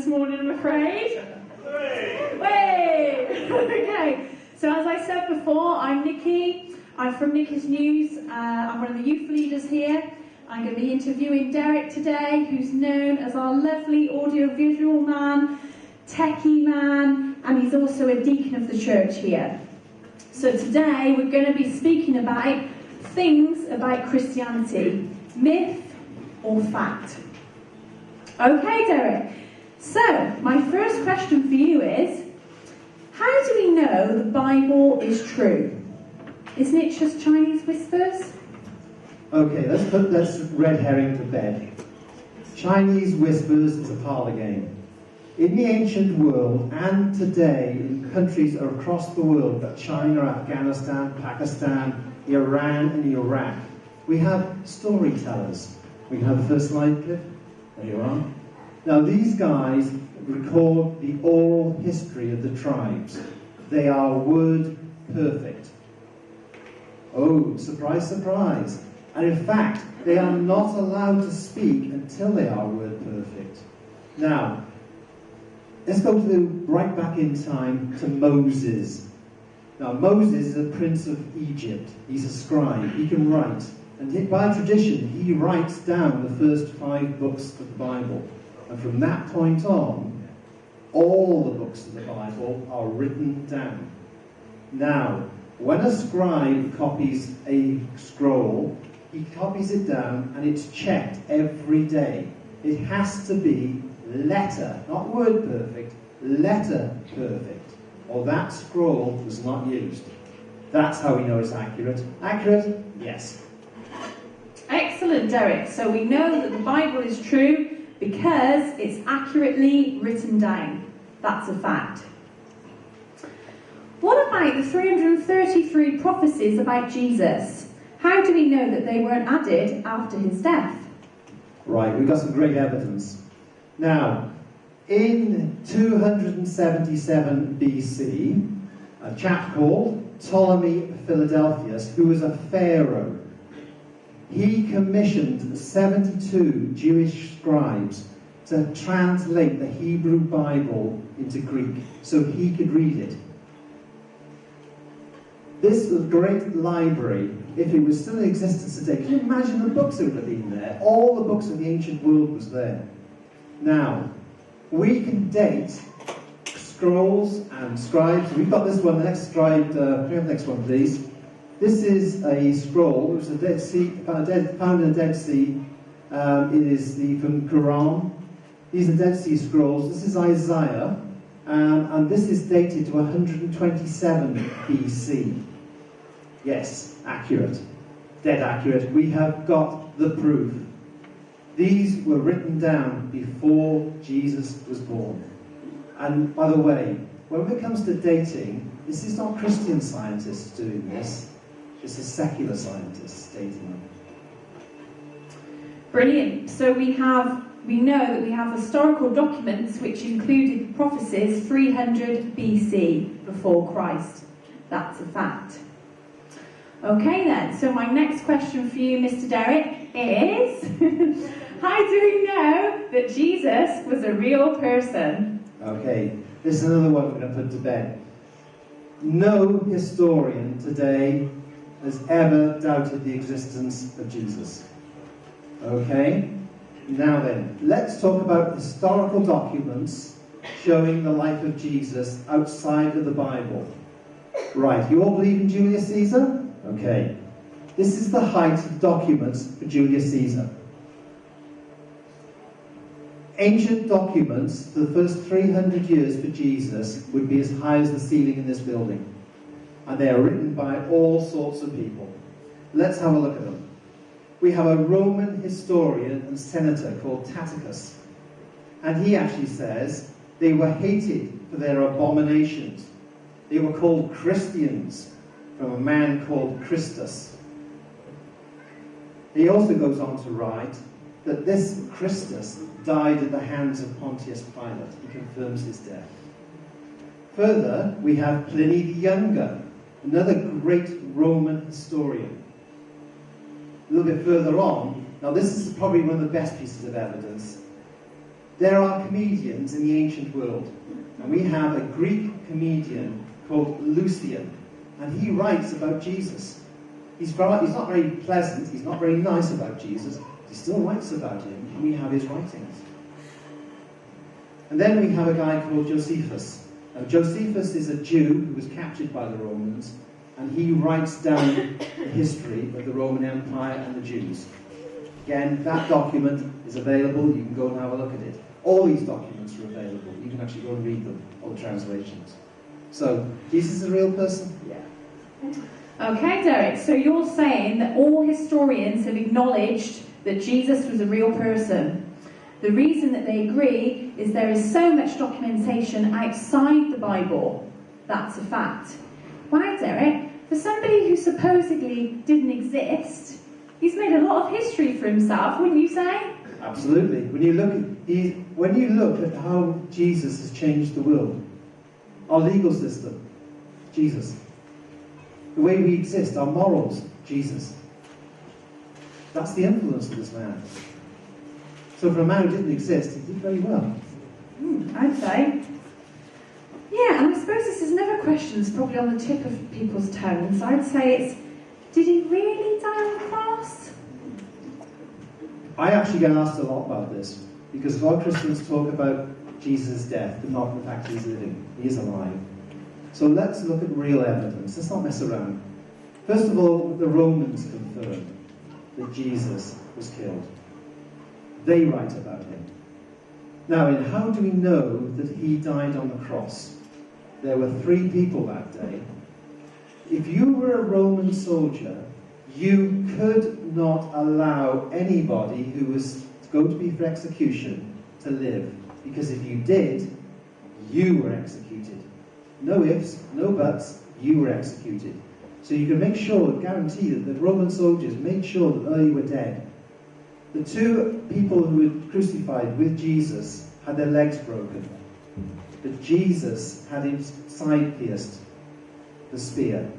morning, I'm afraid. Way! Okay, so as I said before, I'm Nikki. I'm from Nikki's News. I'm one of the youth leaders here. I'm going to be interviewing Derek today, who's known as our lovely audiovisual man, techie man, and he's also a deacon of the church here. So today we're going to be speaking about things about Christianity, myth or fact. Okay, Derek. So, my first question for you is, how do we know the Bible is true? Isn't it just Chinese whispers? Okay, let's put this red herring to bed. Chinese whispers is a parlour game. In the ancient world and today in countries across the world, like China, Afghanistan, Pakistan, Iran and Iraq, we have storytellers. We can have the first slide, Cliff. There you are. Now these guys record the oral history of the tribes. They are word perfect. Oh, surprise, surprise. And in fact, they are not allowed to speak until they are word perfect. Now, let's go right back in time to Moses. Now, Moses is a prince of Egypt. He's a scribe. He can write. And by tradition, he writes down the first 5 books of the Bible. And from that point on, all the books of the Bible are written down. Now, when a scribe copies a scroll, he copies it down and it's checked every day. It has to be letter, not word perfect, letter perfect, or that scroll was not used. That's how we know it's accurate. Accurate? Yes. Excellent, Derek. So we know that the Bible is true because it's accurately written down. That's a fact. What about the 333 prophecies about Jesus? How do we know that they weren't added after his death? Right, we've got some great evidence. Now, in 277 BC, a chap called Ptolemy Philadelphus, who was a pharaoh, he commissioned 72 Jewish scribes to translate the Hebrew Bible into Greek so he could read it. This great library, if it was still in existence today, can you imagine the books that would have been there? All the books of the ancient world was there. Now, we can date scrolls and scribes. We've got this one, the next scribe, can we have the next one, please? This is a scroll. It was a Dead Sea, found in the Dead Sea. It is from Quran. These are Dead Sea scrolls. This is Isaiah, and this is dated to 127 BC. Yes, accurate. Dead accurate. We have got the proof. These were written down before Jesus was born. And by the way, when it comes to dating, this is not Christian scientists doing this. This is secular scientists dating them. Brilliant. So we know that we have historical documents which included prophecies 300 BC before Christ. That's a fact. Okay then, so my next question for you, Mr. Derek, is how do we know that Jesus was a real person? Okay, this is another one we're going to put to bed. No historian today has ever doubted the existence of Jesus. Okay? Now then, let's talk about historical documents showing the life of Jesus outside of the Bible. Right, you all believe in Julius Caesar? Okay. This is the height of documents for Julius Caesar. Ancient documents for the first 300 years for Jesus would be as high as the ceiling in this building. And they are written by all sorts of people. Let's have a look at them. We have a Roman historian and senator called Tacitus. And he actually says they were hated for their abominations. They were called Christians from a man called Christus. He also goes on to write that this Christus died at the hands of Pontius Pilate. He confirms his death. Further, we have Pliny the Younger, another great Roman historian. A little bit further on, now this is probably one of the best pieces of evidence. There are comedians in the ancient world, and we have a Greek comedian called Lucian, and he writes about Jesus. He's not very pleasant, he's not very nice about Jesus, he still writes about him, and we have his writings. And then we have a guy called Josephus. Now, Josephus is a Jew who was captured by the Romans, and he writes down the history of the Roman Empire and the Jews. Again, that document is available, you can go and have a look at it. All these documents are available, you can actually go and read them, all the translations. So, Jesus is a real person? Yeah. Okay, Derek, so you're saying that all historians have acknowledged that Jesus was a real person. The reason that they agree is there is so much documentation outside the Bible. That's a fact. Wow, Derek, for somebody who supposedly didn't exist, he's made a lot of history for himself, wouldn't you say? Absolutely. When you look at how Jesus has changed the world, our legal system, Jesus. The way we exist, our morals, Jesus. That's the influence of this man. So for a man who didn't exist, he did very well. I'd say. Yeah, and I suppose this is another question that's probably on the tip of people's tongues. I'd say it's, did he really die on the cross? I actually get asked a lot about this, because a lot of Christians talk about Jesus' death, but not the fact he's living. He is alive. So let's look at real evidence. Let's not mess around. First of all, the Romans confirmed that Jesus was killed. They write about him. Now, in how do we know that he died on the cross? There were 3 people that day. If you were a Roman soldier, you could not allow anybody who was going to be for execution to live. Because if you did, you were executed. No ifs, no buts, you were executed. So you can make sure, guarantee that the Roman soldiers made sure that they were dead. The 2 people who were crucified with Jesus had their legs broken. But Jesus had his side pierced, the spear.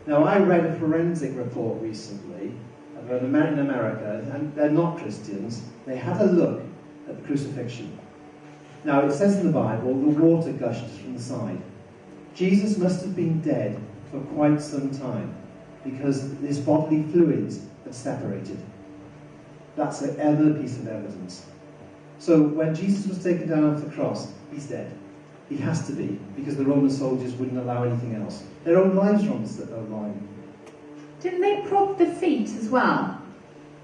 Now, I read a forensic report recently in America, and they're not Christians. They had a look at the crucifixion. Now, it says in the Bible, the water gushed from the side. Jesus must have been dead for quite some time, because his bodily fluids had separated. That's another piece of evidence. So when Jesus was taken down off the cross, he's dead. He has to be, because the Roman soldiers wouldn't allow anything else. Their own lives were on the line. Didn't they prod the feet as well?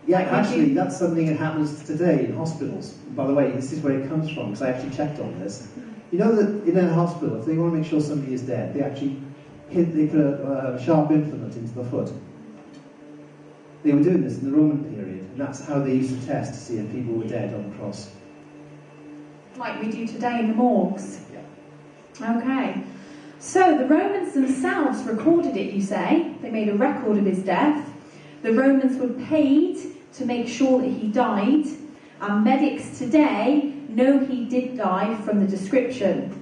Yeah, actually, that's something that happens today in hospitals. By the way, this is where it comes from, because I actually checked on this. You know that in a hospital, if they want to make sure somebody is dead, they actually put a sharp implement into the foot. They were doing this in the Roman period, and that's how they used to test to see if people were dead on the cross. Like we do today in the morgues? Yeah. Okay. So the Romans themselves recorded it, you say. They made a record of his death. The Romans were paid to make sure that he died, and medics today know he did die from the description.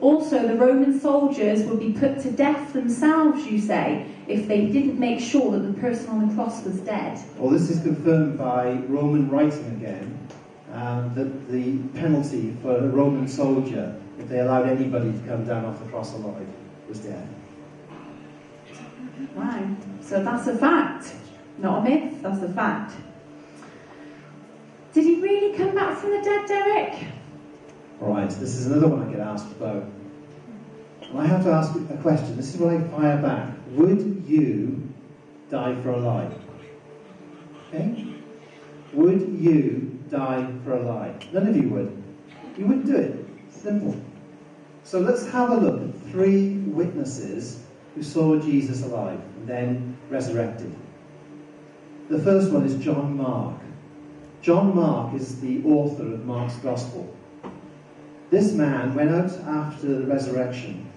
Also, the Roman soldiers would be put to death themselves, you say, if they didn't make sure that the person on the cross was dead. Well, this is confirmed by Roman writing again, that the penalty for a Roman soldier, if they allowed anybody to come down off the cross alive, was death. Wow. So that's a fact. Not a myth, that's a fact. Did he really come back from the dead, Derek? Alright, this is another one I get asked about. And I have to ask a question. This is what I fire back. Would you die for a lie? Okay? Would you die for a lie? None of you would. You wouldn't do it. Simple. So let's have a look at 3 witnesses who saw Jesus alive and then resurrected. The first one is John Mark. John Mark is the author of Mark's Gospel. This man went out after the resurrection.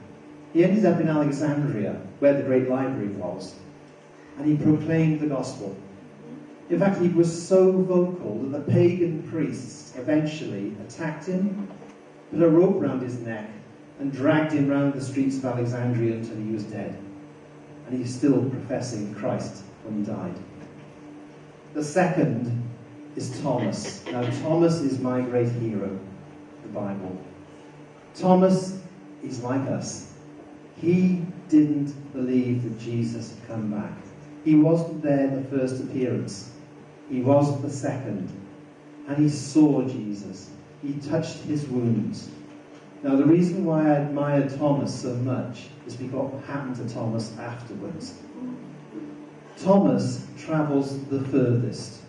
He ended up in Alexandria, where the great library was, and he proclaimed the gospel. In fact, he was so vocal that the pagan priests eventually attacked him, put a rope round his neck, and dragged him round the streets of Alexandria until he was dead. And he's still professing Christ when he died. The second is Thomas. Now, Thomas is my great hero. Bible. Thomas is like us. He didn't believe that Jesus had come back. He wasn't there at the first appearance. He was at the second. And he saw Jesus. He touched his wounds. Now, the reason why I admire Thomas so much is because what happened to Thomas afterwards. Thomas travels the furthest.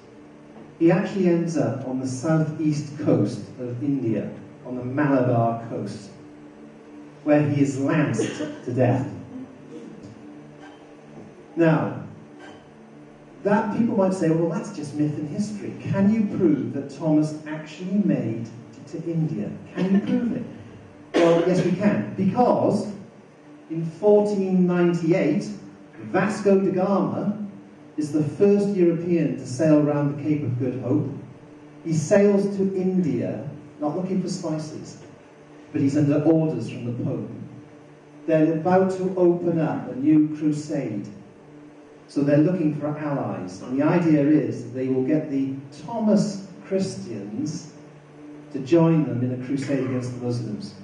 He actually ends up on the southeast coast of India, on the Malabar coast, where he is lanced to death. Now, that people might say, well, that's just myth and history. Can you prove that Thomas actually made it to India? Can you prove it? Well, yes, we can. Because in 1498, Vasco da Gama is the first European to sail around the Cape of Good Hope. He sails to India, not looking for spices, but he's under orders from the Pope. They're about to open up a new crusade. So they're looking for allies. And the idea is that they will get the Thomas Christians to join them in a crusade against the Muslims.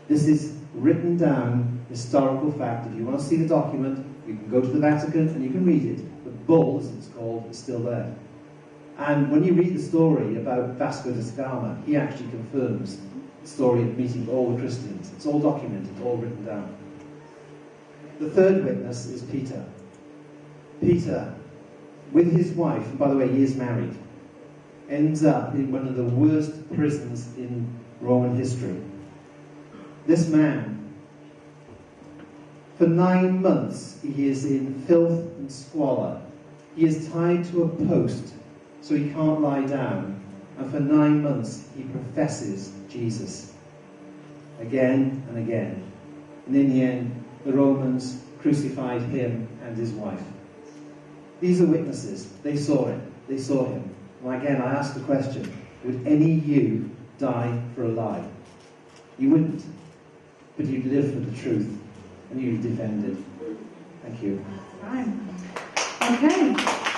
This is written down, historical fact. If you want to see the document, you can go to the Vatican and you can read it. The bull, as it's called, is still there. And when you read the story about Vasco da Gama, he actually confirms the story of meeting all the Christians. It's all documented, all written down. The third witness is Peter. Peter, with his wife, and by the way, he is married, ends up in one of the worst prisons in Roman history. This man, for 9 months, he is in filth and squalor. He is tied to a post so he can't lie down. And for 9 months, he professes Jesus again and again. And in the end, the Romans crucified him and his wife. These are witnesses. They saw it. They saw him. And again, I ask the question, would any of you die for a lie? You wouldn't. But you'd live for the truth. And you'd defend it. Thank you. Right. Okay.